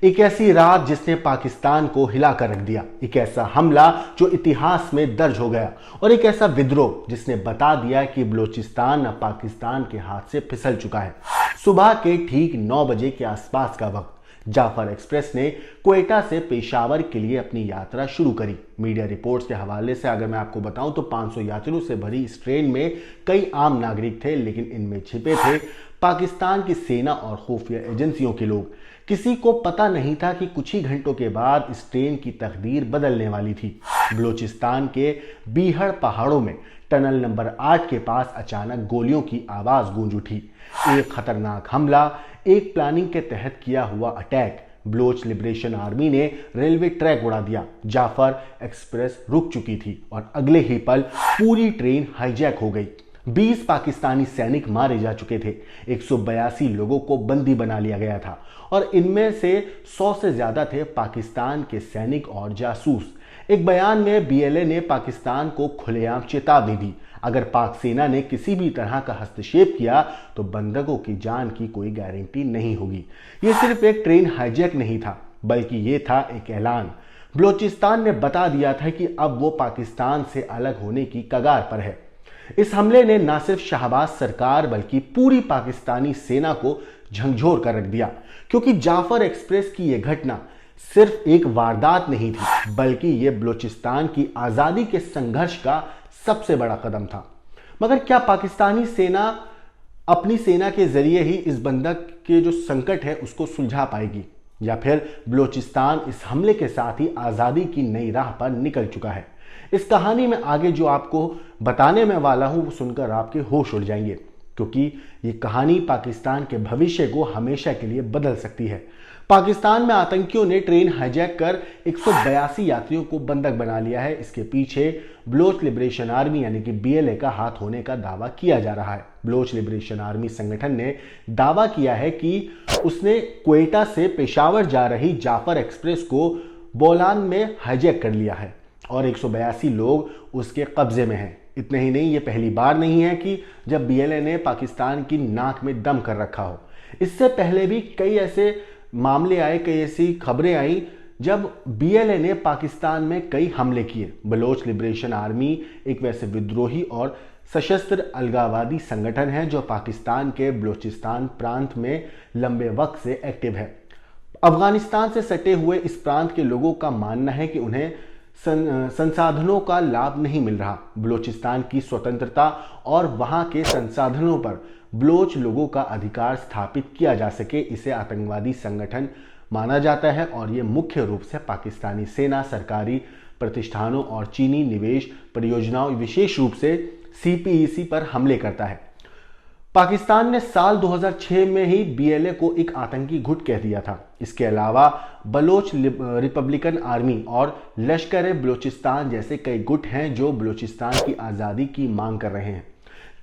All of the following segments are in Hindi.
एक ऐसी रात जिसने पाकिस्तान को हिला कर रख दिया, एक ऐसा हमला जो इतिहास में दर्ज हो गया और एक ऐसा विद्रोह जिसने बता दिया कि बलूचिस्तान अब पाकिस्तान के हाथ से फिसल चुका है। सुबह के ठीक 9 बजे के आसपास का वक्त जाफर एक्सप्रेस ने क्वेटा से पेशावर के लिए अपनी यात्रा शुरू करी। मीडिया रिपोर्ट्स के हवाले से अगर मैं आपको बताऊं तो 500 यात्रियों से भरी इस ट्रेन में कई आम नागरिक थे, लेकिन इनमें छिपे थे पाकिस्तान की सेना और खुफिया एजेंसियों के लोग। किसी को पता नहीं था कि कुछ ही घंटों के बाद इस ट्रेन की तकदीर बदलने वाली थी। बलूचिस्तान के बीहड़ पहाड़ों में टनल नंबर 8 के पास अचानक गोलियों की आवाज गूंज उठी। एक खतरनाक हमला, एक प्लानिंग के तहत किया हुआ अटैक। बलोच लिबरेशन आर्मी ने रेलवे ट्रैक उड़ा दिया। जाफर एक्सप्रेस रुक चुकी थी और अगले ही पल पूरी ट्रेन हाईजैक हो गई। 20 पाकिस्तानी सैनिक मारे जा चुके थे। 182 लोगों को बंदी बना लिया गया था और इनमें से 100 से ज्यादा थे पाकिस्तान के सैनिक और जासूस। एक बयान में बीएलए ने पाकिस्तान को खुलेआम चेतावनी दी, अगर पाक सेना ने किसी भी तरह का हस्तक्षेप किया तो बंधकों की जान की कोई गारंटी नहीं होगी। यह सिर्फ एक ट्रेन हाईजैक नहीं था, बल्कि यह था एक ऐलान। बलूचिस्तान ने बता दिया था कि अब वो पाकिस्तान से अलग होने की कगार पर है। इस हमले ने न सिर्फ शहबाज सरकार बल्कि पूरी पाकिस्तानी सेना को झकझोर कर रख दिया, क्योंकि जाफर एक्सप्रेस की यह घटना सिर्फ एक वारदात नहीं थी, बल्कि यह बलूचिस्तान की आजादी के संघर्ष का सबसे बड़ा कदम था। मगर क्या पाकिस्तानी सेना अपनी सेना के जरिए ही इस बंधक के जो संकट है उसको सुलझा पाएगी, या फिर बलूचिस्तान इस हमले के साथ ही आजादी की नई राह पर निकल चुका है? इस कहानी में आगे जो आपको बताने में वाला हूं वो सुनकर आपके होश उड़ जाएंगे, क्योंकि ये कहानी पाकिस्तान के भविष्य को हमेशा के लिए बदल सकती है। पाकिस्तान में आतंकियों ने ट्रेन हाईजैक कर 182 यात्रियों को बंधक बना लिया है। इसके पीछे बलोच लिबरेशन आर्मी यानी कि बीएलए का हाथ होने का दावा किया जा रहा है। बलोच लिबरेशन आर्मी संगठन ने दावा किया है कि उसने क्वेटा से पेशावर जा रही जाफर एक्सप्रेस को बोलान में हाईजैक कर लिया है और 182 लोग उसके कब्जे में हैं। इतने ही नहीं, ये पहली बार नहीं है कि जब बीएलए ने पाकिस्तान की नाक में दम कर रखा हो। इससे पहले भी कई ऐसे मामले आए, कई ऐसी खबरें आई जब बीएलए ने पाकिस्तान में कई हमले किए। बलोच लिबरेशन आर्मी एक वैसे विद्रोही और सशस्त्र अलगाववादी संगठन है जो पाकिस्तान के बलूचिस्तान प्रांत में लंबे वक्त से एक्टिव है। अफगानिस्तान से सटे हुए इस प्रांत के लोगों का मानना है कि उन्हें संसाधनों का लाभ नहीं मिल रहा। बलूचिस्तान की स्वतंत्रता और वहां के संसाधनों पर बलोच लोगों का अधिकार स्थापित किया जा सके, इसे आतंकवादी संगठन माना जाता है और ये मुख्य रूप से पाकिस्तानी सेना, सरकारी प्रतिष्ठानों और चीनी निवेश परियोजनाओं, विशेष रूप से सीपीईसी पर हमले करता है। पाकिस्तान ने साल 2006 में ही बीएलए को एक आतंकी गुट कह दिया था। इसके अलावा बलोच रिपब्लिकन आर्मी और लश्कर बलूचिस्तान जैसे कई गुट हैं जो बलूचिस्तान की आज़ादी की मांग कर रहे हैं।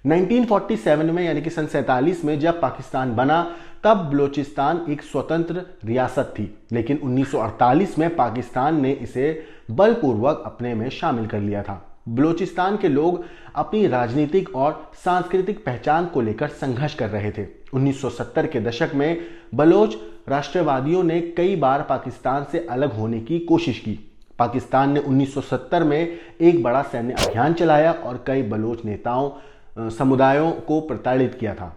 1947 में यानी कि सन 47 में जब पाकिस्तान बना तब बलूचिस्तान एक स्वतंत्र रियासत थी, लेकिन 1948 में पाकिस्तान ने इसे बलपूर्वक अपने में शामिल कर लिया था। बलूचिस्तान के लोग अपनी राजनीतिक और सांस्कृतिक पहचान को लेकर संघर्ष कर रहे थे। 1970 के दशक में बलोच राष्ट्रवादियों ने कई बार पाकिस्तान से अलग होने की कोशिश की। पाकिस्तान ने 1970 में एक बड़ा सैन्य अभियान चलाया और कई बलोच नेताओं समुदायों को प्रताड़ित किया था।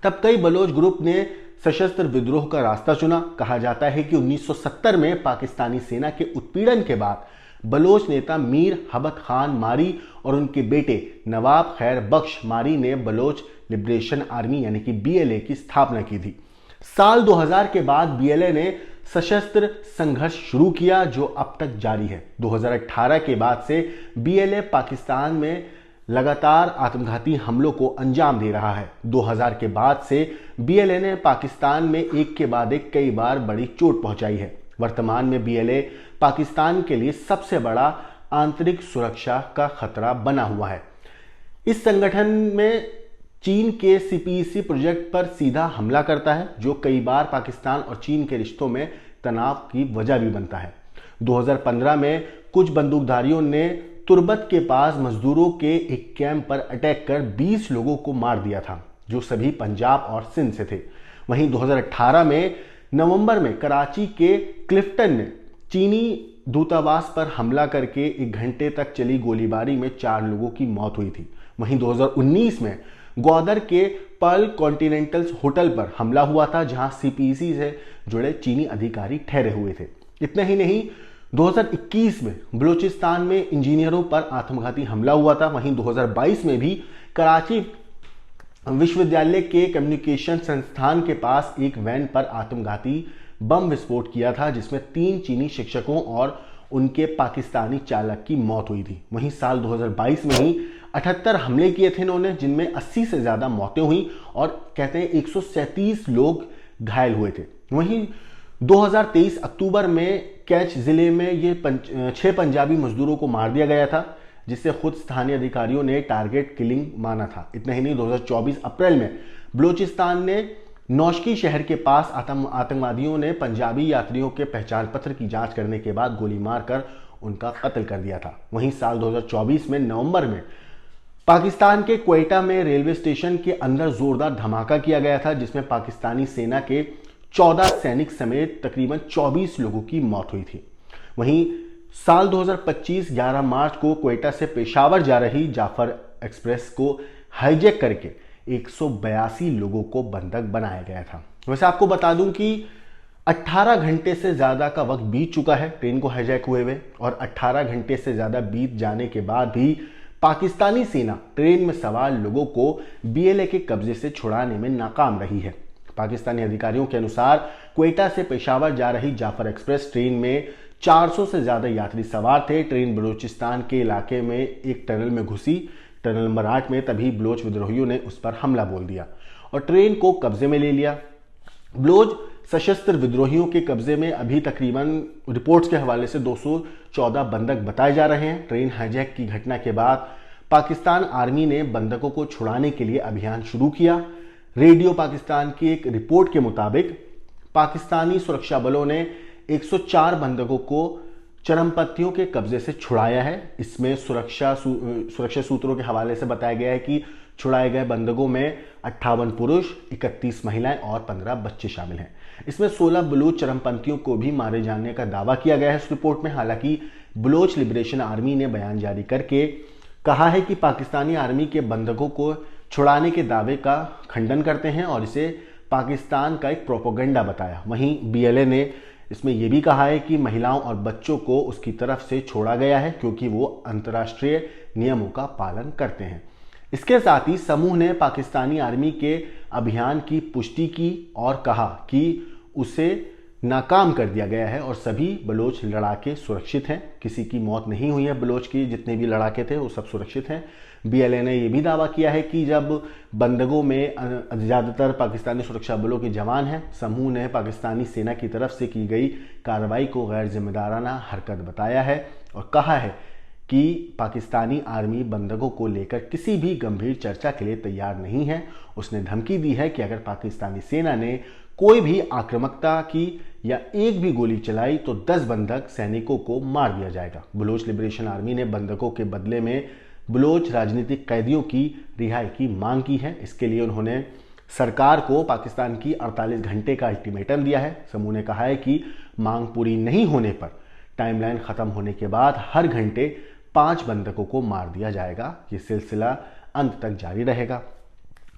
तब कई बलोच ग्रुप ने सशस्त्र विद्रोह का रास्ता चुना। कहा जाता है कि 1970 में पाकिस्तानी सेना के उत्पीड़न के बाद बलोच नेता मीर हबत खान मारी और उनके बेटे नवाब खैर बख्श मारी ने बलोच लिबरेशन आर्मी यानी कि बीएलए की स्थापना की थी। साल 2000 के बाद बीएलए ने सशस्त्र संघर्ष शुरू किया जो अब तक जारी है। 2018 के बाद से बीएलए पाकिस्तान में लगातार आत्मघाती हमलों को अंजाम दे रहा है। 2000 के बाद से बीएलए ने पाकिस्तान में एक के बाद एक कई बार बड़ी चोट पहुंचाई है। वर्तमान में बीएलए पाकिस्तान के लिए सबसे बड़ा आंतरिक सुरक्षा का खतरा बना हुआ है। इस संगठन में चीन के सीपीईसी प्रोजेक्ट पर सीधा हमला करता है, जो कई बार पाकिस्तान और चीन के रिश्तों में तनाव की वजह भी बनता है। 2015 में कुछ बंदूकधारियों ने तुर्बत के पास मजदूरों के एक कैंप पर अटैक कर 20 लोगों को मार दिया था, जो सभी पंजाब और सिंध से थे। वहीं 2018 में नवंबर में कराची के क्लिफ्टन में चीनी दूतावास पर हमला करके 1 घंटे तक चली गोलीबारी में 4 लोगों की मौत हुई थी। वहीं 2019 में ग्वादर के पर्ल कॉन्टिनेंटल होटल पर हमला हुआ था, जहां सीपीसी से जुड़े चीनी अधिकारी ठहरे हुए थे। इतना ही नहीं, 2021 में बलूचिस्तान में इंजीनियरों पर आत्मघाती हमला हुआ था। वहीं 2022 में भी कराची विश्वविद्यालय के कम्युनिकेशन संस्थान के पास एक वैन पर आत्मघाती बम विस्फोट किया था, जिसमें 3 चीनी शिक्षकों और उनके पाकिस्तानी चालक की मौत हुई थी। वहीं साल 2022 में ही 78 हमले किए थे इन्होंने, जिनमें 80 से ज्यादा मौतें हुई और कहते हैं 137 लोग घायल हुए थे। वहीं 2023 अक्टूबर में कैच जिले में ये 6 पंजाबी मजदूरों को मार दिया गया था, जिसे खुद स्थानीय अधिकारियों ने टारगेट किलिंग माना था। इतना ही नहीं, 2024 अप्रैल में बलूचिस्तान ने नौशकी शहर के पास आतंकवादियों ने पंजाबी यात्रियों के पहचान पत्र की जांच करने के बाद गोली मारकर उनका कत्ल कर दिया था। वहीं साल 2024 में नवंबर में पाकिस्तान के क्वेटा में रेलवे स्टेशन के अंदर जोरदार धमाका किया गया था, जिसमें पाकिस्तानी सेना के 14 सैनिक समेत तकरीबन 24 लोगों की मौत हुई थी। वहीं साल 2025 11 मार्च को क्वेटा से पेशावर जा रही जाफर एक्सप्रेस को हाईजैक करके 182 लोगों को बंधक बनाया गया था। वैसे आपको बता दूं कि 18 घंटे से ज्यादा का वक्त बीत चुका है ट्रेन को हाईजैक हुए और 18 घंटे से ज्यादा बीत जाने के बाद भी पाकिस्तानी सेना ट्रेन में सवार लोगों को बीएलए के कब्जे से छुड़ाने में नाकाम रही है। पाकिस्तानी अधिकारियों के अनुसार क्वेटा से पेशावर जा रही जाफर एक्सप्रेस ट्रेन में 400 से ज्यादा यात्री सवार थे। ट्रेन बलूचिस्तान के इलाके में एक टनल में घुसी, टनल नंबर 8 में। तभी बलोच विद्रोहियों ने उस पर हमला बोल दिया और ट्रेन को कब्जे में ले लिया। बलोच सशस्त्र विद्रोहियों के कब्जे में अभी तकरीबन रिपोर्ट्स के हवाले से 214 बंधक बताए जा रहे हैं। ट्रेन हाईजैक की घटना के बाद पाकिस्तान आर्मी ने बंधकों को छुड़ाने के लिए अभियान शुरू किया। रेडियो पाकिस्तान की एक रिपोर्ट के मुताबिक पाकिस्तानी सुरक्षा बलों ने 104 बंधकों को चरमपंथियों के कब्जे से छुड़ाया है। इसमें सुरक्षा सूत्रों के हवाले से बताया गया है कि छुड़ाए गए बंधकों में 58 पुरुष, 31 महिलाएं और 15 बच्चे शामिल हैं। इसमें 16 बलूच चरमपंथियों को भी मारे जाने का दावा किया गया है इस रिपोर्ट में। हालांकि बलोच लिबरेशन आर्मी ने बयान जारी करके कहा है कि पाकिस्तानी आर्मी के बंधकों को छुड़ाने के दावे का खंडन करते हैं और इसे पाकिस्तान का एक प्रोपेगेंडा बताया। वहीं बीएलए ने इसमें यह भी कहा है कि महिलाओं और बच्चों को उसकी तरफ से छोड़ा गया है क्योंकि वो अंतर्राष्ट्रीय नियमों का पालन करते हैं। इसके साथ ही समूह ने पाकिस्तानी आर्मी के अभियान की पुष्टि की और कहा कि उसे नाकाम कर दिया गया है और सभी बलोच लड़ाके सुरक्षित हैं। किसी की मौत नहीं हुई है। बलोच की जितने भी लड़ाके थे वो सब सुरक्षित हैं। बीएलए ने यह भी दावा किया है कि जब बंधकों में ज़्यादातर पाकिस्तानी सुरक्षा बलों के जवान हैं, समूह ने पाकिस्तानी सेना की तरफ से की गई कार्रवाई को गैर जिम्मेदाराना हरकत बताया है और कहा है कि पाकिस्तानी आर्मी बंधकों को लेकर किसी भी गंभीर चर्चा के लिए तैयार नहीं है। उसने धमकी दी है कि अगर पाकिस्तानी सेना ने कोई भी आक्रामकता की या एक भी गोली चलाई तो 10 बंधक सैनिकों को मार दिया जाएगा। बलोच लिबरेशन आर्मी ने बंधकों के बदले में बलोच राजनीतिक कैदियों की रिहाई की मांग की है। इसके लिए उन्होंने सरकार को पाकिस्तान की 48 घंटे का अल्टीमेटम दिया है। समूह ने कहा है कि मांग पूरी नहीं होने पर टाइमलाइन खत्म होने के बाद हर घंटे 5 बंधकों को मार दिया जाएगा। ये सिलसिला अंत तक जारी रहेगा।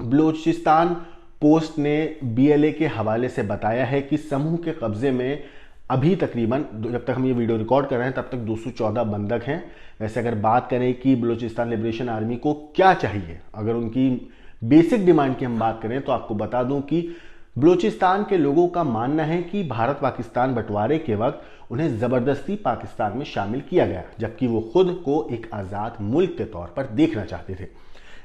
बलूचिस्तान पोस्ट ने बीएलए के हवाले से बताया है कि समूह के कब्जे में अभी तकरीबन, जब तक हम ये वीडियो रिकॉर्ड कर रहे हैं तब तक 214 बंधक हैं। वैसे अगर बात करें कि बलूचिस्तान लिबरेशन आर्मी को क्या चाहिए, अगर उनकी बेसिक डिमांड की हम बात करें तो आपको बता दूं कि बलूचिस्तान के लोगों का मानना है कि भारत पाकिस्तान बंटवारे के वक्त उन्हें जबरदस्ती पाकिस्तान में शामिल किया गया, जबकि वो खुद को एक आज़ाद मुल्क के तौर पर देखना चाहते थे।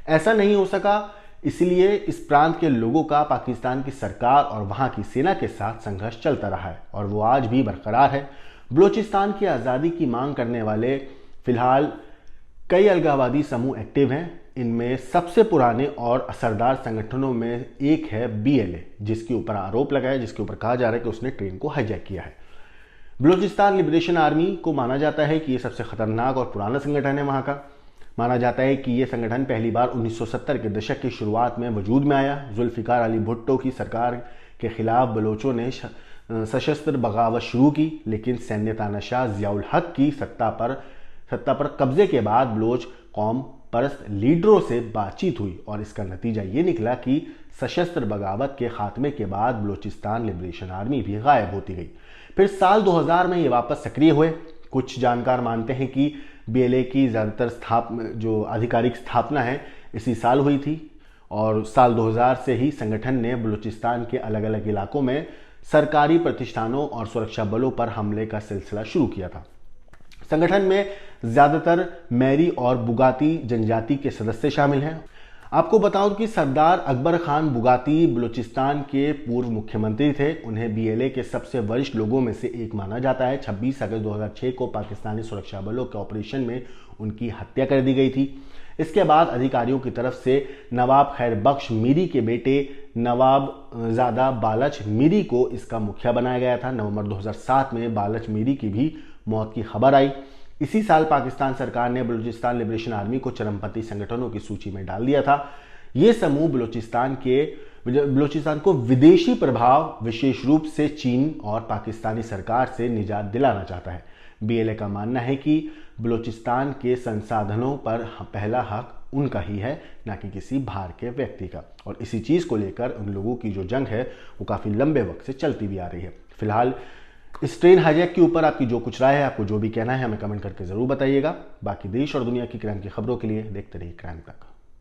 ऐसा नहीं हो सका, इसलिए इस प्रांत के लोगों का पाकिस्तान की सरकार और वहां की सेना के साथ संघर्ष चलता रहा है और वो आज भी बरकरार है। बलूचिस्तान की आज़ादी की मांग करने वाले फिलहाल कई अलगाववादी समूह एक्टिव हैं। इनमें सबसे पुराने और असरदार संगठनों में एक है बीएलए, जिसके ऊपर आरोप लगाया, जिसके ऊपर कहा जा रहा है कि उसने ट्रेन को हाईजैक किया है। बलूचिस्तान लिबरेशन आर्मी को माना जाता है कि यह सबसे खतरनाक और पुराना संगठन है वहां का। माना जाता है कि यह संगठन पहली बार 1970 के दशक की शुरुआत में वजूद में आया। जुल्फिकार अली भुट्टो की सरकार के खिलाफ बलोचों ने सशस्त्र बगावत शुरू की, लेकिन सैन्य तानाशाह जियाउल हक की सत्ता पर कब्जे के बाद बलोच कौम परस्त लीडरों से बातचीत हुई और इसका नतीजा ये निकला कि सशस्त्र बगावत के खात्मे के बाद बलूचिस्तान लिबरेशन आर्मी भी गायब होती गई। फिर साल 2000 में ये वापस सक्रिय हुए। कुछ जानकार मानते हैं कि बीएलए की ज़्यादातर जो आधिकारिक स्थापना है इसी साल हुई थी और साल 2000 से ही संगठन ने बलूचिस्तान के अलग अलग इलाकों में सरकारी प्रतिष्ठानों और सुरक्षा बलों पर हमले का सिलसिला शुरू किया था। संगठन में ज़्यादातर मैरी और बुगाती जनजाति के सदस्य शामिल हैं। आपको बताऊं कि सरदार अकबर खान बुगाती बलूचिस्तान के पूर्व मुख्यमंत्री थे। उन्हें बीएलए के सबसे वरिष्ठ लोगों में से एक माना जाता है। 26 अगस्त 2006 को पाकिस्तानी सुरक्षा बलों के ऑपरेशन में उनकी हत्या कर दी गई थी। इसके बाद अधिकारियों की तरफ से नवाब खैर बख्श मीरी के बेटे नवाब ज़ादा बालच मीरी को इसका मुखिया बनाया गया था। नवंबर 2007 में बालच मीरी की भी मौत की खबर आई। इसी साल पाकिस्तान सरकार ने बलूचिस्तान लिबरेशन आर्मी को चरमपंथी संगठनों की सूची में डाल दिया था। ये समूह बलूचिस्तान को विदेशी प्रभाव, विशेष रूप से चीन और पाकिस्तानी सरकार से निजात दिलाना चाहता है। बीएलए का मानना है कि बलूचिस्तान के संसाधनों पर पहला हक उनका ही है, ना कि किसी बाहर के व्यक्ति का। और इसी चीज़ को लेकर उन लोगों की जो जंग है वो काफ़ी लंबे वक्त से चलती भी आ रही है। फिलहाल इस ट्रेन हाईजैक के ऊपर आपकी जो कुछ राय है, आपको जो भी कहना है, हमें कमेंट करके ज़रूर बताइएगा। बाकी देश और दुनिया की क्राइम की खबरों के लिए देखते रहिए क्राइम तक।